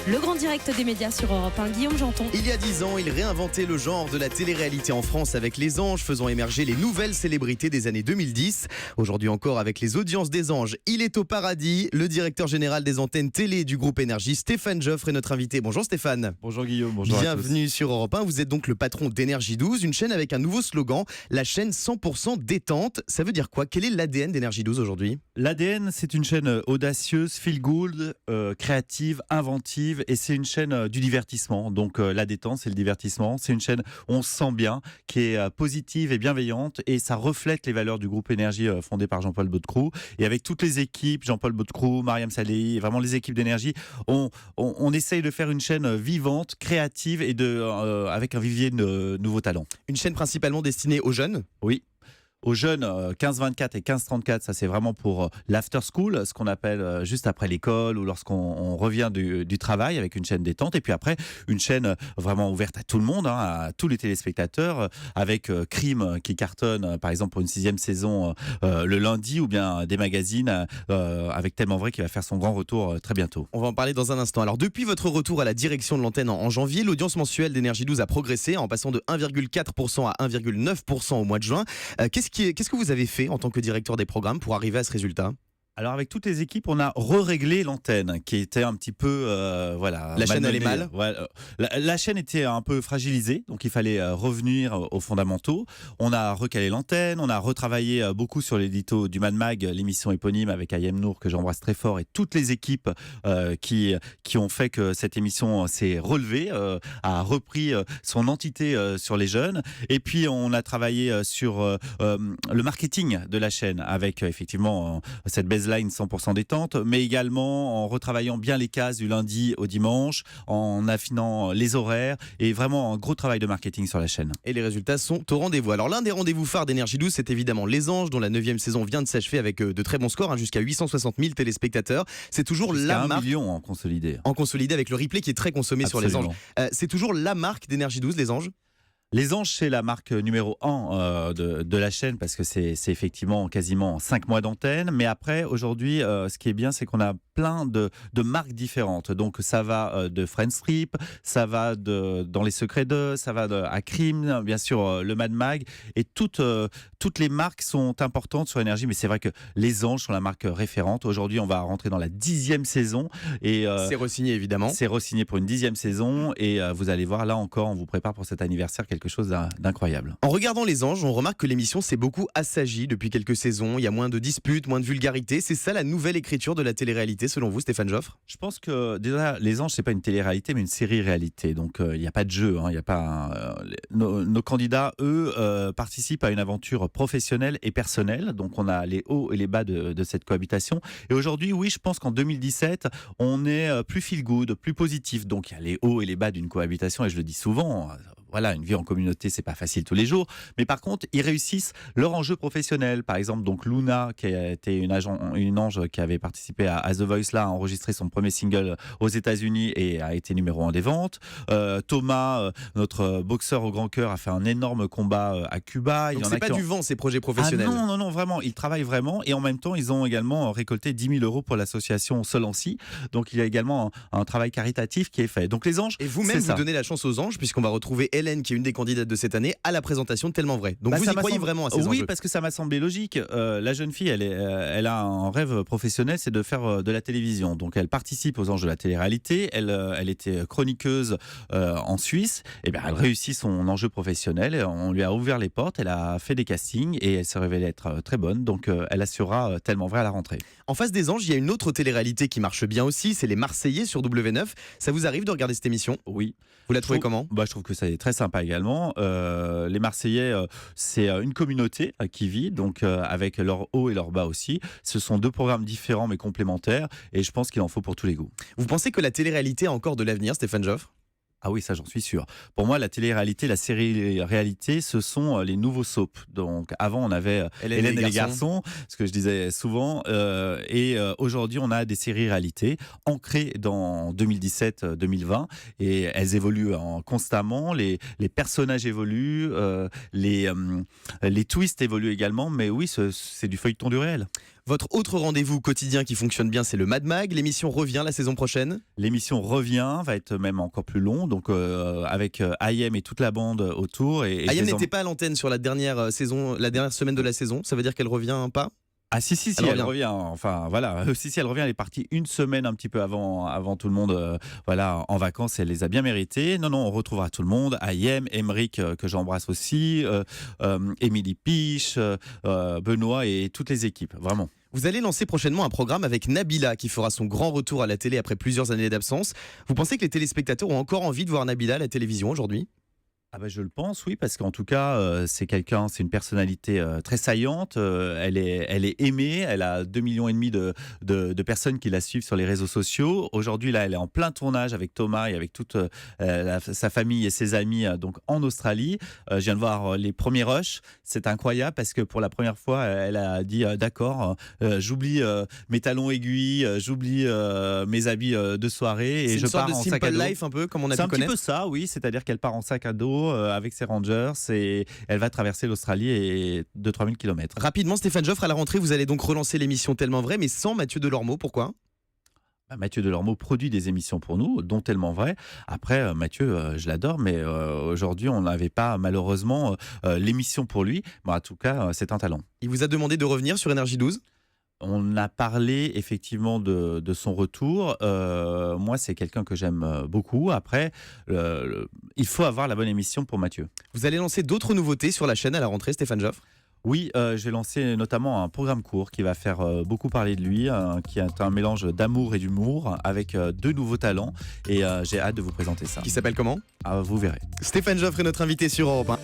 Le grand direct des médias sur Europe 1, Guillaume Janton. Il y a 10 ans, il réinventait le genre de la télé-réalité en France avec Les Anges, faisant émerger les nouvelles célébrités des années 2010. Aujourd'hui encore, avec les audiences des Anges, il est au paradis. Le directeur général des antennes télé du groupe Énergie, Stéphane Joffre, est notre invité. Bonjour Stéphane. Bonjour Guillaume, bonjour Bienvenue sur Europe 1. Vous êtes donc le patron d'Énergie 12, une chaîne avec un nouveau slogan, la chaîne 100% détente. Ça veut dire quoi? Quel est l'ADN d'Énergie 12 aujourd'hui? L'ADN, c'est une chaîne audacieuse, feel good, créative, inventive, et c'est une chaîne du divertissement. Donc la détente, c'est le divertissement. C'est une chaîne où on se sent bien, qui est positive et bienveillante, et ça reflète les valeurs du groupe Énergie fondé par Jean-Paul Baudecroux. Et avec toutes les équipes, Jean-Paul Baudecroux, Mariam Saleh, vraiment les équipes d'Énergie, on essaye de faire une chaîne vivante, créative et avec un vivier de nouveaux talents. Une chaîne principalement destinée aux jeunes? Oui. Aux jeunes 15-24 et 15-34, ça c'est vraiment pour l'after school, ce qu'on appelle juste après l'école ou lorsqu'on revient du travail, avec une chaîne détente. Et puis après, une chaîne vraiment ouverte à tout le monde, à tous les téléspectateurs, avec Crime qui cartonne par exemple pour une 6e saison le lundi, ou bien des magazines avec Tellement Vrai qui va faire son grand retour très bientôt. On va en parler dans un instant. Alors depuis votre retour à la direction de l'antenne en janvier, l'audience mensuelle d'Énergie 12 a progressé en passant de 1,4% à 1,9% au mois de juin. Qu'est-ce que vous avez fait en tant que directeur des programmes pour arriver à ce résultat? Alors avec toutes les équipes, on a réglé l'antenne qui était un petit peu La chaîne allait mal. La chaîne était un peu fragilisée, donc il fallait revenir aux fondamentaux. On a recalé l'antenne, on a retravaillé beaucoup sur l'édito du Mad Mag, l'émission éponyme avec Ayem Nour que j'embrasse très fort, et toutes les équipes qui ont fait que cette émission s'est relevée, a repris son entité sur les jeunes. Et puis on a travaillé sur le marketing de la chaîne avec effectivement cette baseline 100% détente, mais également en retravaillant bien les cases du lundi au dimanche, en affinant les horaires, et vraiment un gros travail de marketing sur la chaîne. Et les résultats sont au rendez-vous. Alors l'un des rendez-vous phares d'Énergie 12, c'est évidemment Les Anges, dont la 9e saison vient de s'achever avec de très bons scores, jusqu'à 860 000 téléspectateurs. C'est toujours la marque. 1 million en consolidé. En consolidé avec le replay qui est très consommé. Absolument. Sur Les Anges. C'est toujours la marque d'Énergie 12, Les Anges? Les Anges, c'est la marque numéro 1 de la chaîne, parce que c'est effectivement quasiment 5 mois d'antenne. Mais après, aujourd'hui, ce qui est bien, c'est qu'on a plein de marques différentes. Donc ça va de Friends Strip, ça va Dans les secrets d'eux, ça va à Crime, bien sûr le Mad Mag, et toutes les marques sont importantes sur Énergie. Mais c'est vrai que Les Anges sont la marque référente. Aujourd'hui, on va rentrer dans la 10e saison. Et c'est re-signé évidemment. C'est re-signé pour une 10e saison, et vous allez voir, là encore, on vous prépare pour cet anniversaire quelque chose d'incroyable. En regardant Les Anges, on remarque que l'émission s'est beaucoup assagie depuis quelques saisons. Il y a moins de disputes, moins de vulgarité. C'est ça la nouvelle écriture de la télé-réalité selon vous, Stéphane Joffre? Je pense que déjà, Les Anges, c'est pas une télé-réalité, mais une série-réalité. Donc il n'y a pas de jeu. Il y a pas nos candidats, eux, participent à une aventure professionnelle et personnelle. Donc on a les hauts et les bas de cette cohabitation. Et aujourd'hui, oui, je pense qu'en 2017, on est plus feel good, plus positif. Donc il y a les hauts et les bas d'une cohabitation, et je le dis souvent. Voilà, une vie en communauté, c'est pas facile tous les jours. Mais par contre, ils réussissent leur enjeu professionnel. Par exemple, donc Luna, qui a été une ange qui avait participé à The Voice, là, a enregistré son premier single aux États-Unis et a été numéro 1 des ventes. Thomas, notre boxeur au grand cœur, a fait un énorme combat à Cuba. Donc c'est pas du vent, ces projets professionnels? Ah non, vraiment. Ils travaillent vraiment, et en même temps, ils ont également récolté 10 000 euros pour l'association Solancy. Donc il y a également un travail caritatif qui est fait. Donc Les Anges. Et vous-même, vous donnez la chance aux Anges, puisqu'on va retrouver Hélène, qui est une des candidates de cette année, à la présentation de Tellement Vrai. Donc vous y croyez vraiment à ces enjeux? Oui, parce que ça m'a semblé logique. La jeune fille, elle a un rêve professionnel, c'est de faire de la télévision. Donc elle participe aux Anges de la télé-réalité. Elle était chroniqueuse en Suisse. Et bien elle réussit son enjeu professionnel. On lui a ouvert les portes. Elle a fait des castings et elle s'est révélée être très bonne. Donc elle assurera Tellement Vrai à la rentrée. En face des Anges, il y a une autre télé-réalité qui marche bien aussi. C'est Les Marseillais sur W9. Ça vous arrive de regarder cette émission? Oui. Vous la trouvez comment? Je trouve que ça est très sympa également. Les Marseillais, c'est une communauté qui vit, donc avec leurs hauts et leurs bas aussi. Ce sont 2 programmes différents mais complémentaires, et je pense qu'il en faut pour tous les goûts. Vous pensez que la télé-réalité a encore de l'avenir, Stéphane Joffre? Ah oui, ça j'en suis sûr. Pour moi, la télé-réalité, la série-réalité, ce sont les nouveaux soaps. Donc avant, on avait Hélène et les garçons, ce que je disais souvent, et aujourd'hui, on a des séries-réalités ancrées dans 2017-2020, et elles évoluent constamment, les personnages évoluent, les twists évoluent également, mais oui, c'est du feuilleton du réel. Votre autre rendez-vous quotidien qui fonctionne bien, c'est le Mad Mag. L'émission revient la saison prochaine. L'émission revient, va être même encore plus long, donc avec IM et toute la bande autour. Et Ayam n'était pas à l'antenne sur la dernière saison, la dernière semaine de la saison. Ça veut dire qu'elle revient pas? Ah si, elle revient. Enfin voilà, si, elle revient. Elle est partie une semaine un petit peu avant tout le monde, voilà, en vacances. Elle les a bien méritées. Non, on retrouvera tout le monde. Ayem, Emeric que j'embrasse aussi, Émilie Piche, Benoît et toutes les équipes, vraiment. Vous allez lancer prochainement un programme avec Nabila qui fera son grand retour à la télé après plusieurs années d'absence. Vous pensez que les téléspectateurs ont encore envie de voir Nabila à la télévision aujourd'hui? Ah bah je le pense, oui, parce qu'en tout cas, c'est une personnalité très saillante. Elle est aimée. Elle a 2,5 millions de personnes qui la suivent sur les réseaux sociaux. Aujourd'hui, là, elle est en plein tournage avec Thomas et avec toute sa famille et ses amis donc en Australie. Je viens de voir les premiers rushs. C'est incroyable parce que pour la première fois, elle a dit d'accord, j'oublie mes talons aiguilles, j'oublie mes habits de soirée et je pars en sac à dos. Simple life un peu comme on a pu connaître. C'est un petit peu ça, oui. C'est-à-dire qu'elle part en sac à dos avec ses Rangers et elle va traverser l'Australie et 2-3 000 km. Rapidement, Stéphane Joffre, à la rentrée, vous allez donc relancer l'émission Tellement Vrai, mais sans Mathieu Delormeau. Pourquoi? Mathieu Delormeau produit des émissions pour nous, dont Tellement Vrai. Après, Mathieu, je l'adore, mais aujourd'hui, on n'avait pas malheureusement l'émission pour lui. Bon, en tout cas, c'est un talent. Il vous a demandé de revenir sur Énergie 12? On a parlé effectivement de son retour. Moi, c'est quelqu'un que j'aime beaucoup. Après, il faut avoir la bonne émission pour Mathieu. Vous allez lancer d'autres nouveautés sur la chaîne à la rentrée, Stéphane Joffre? Oui, je vais lancer notamment un programme court qui va faire beaucoup parler de lui, qui est un mélange d'amour et d'humour avec 2 nouveaux talents. Et j'ai hâte de vous présenter ça. Qui s'appelle comment? Vous verrez. Stéphane Joffre est notre invité sur Europe 1.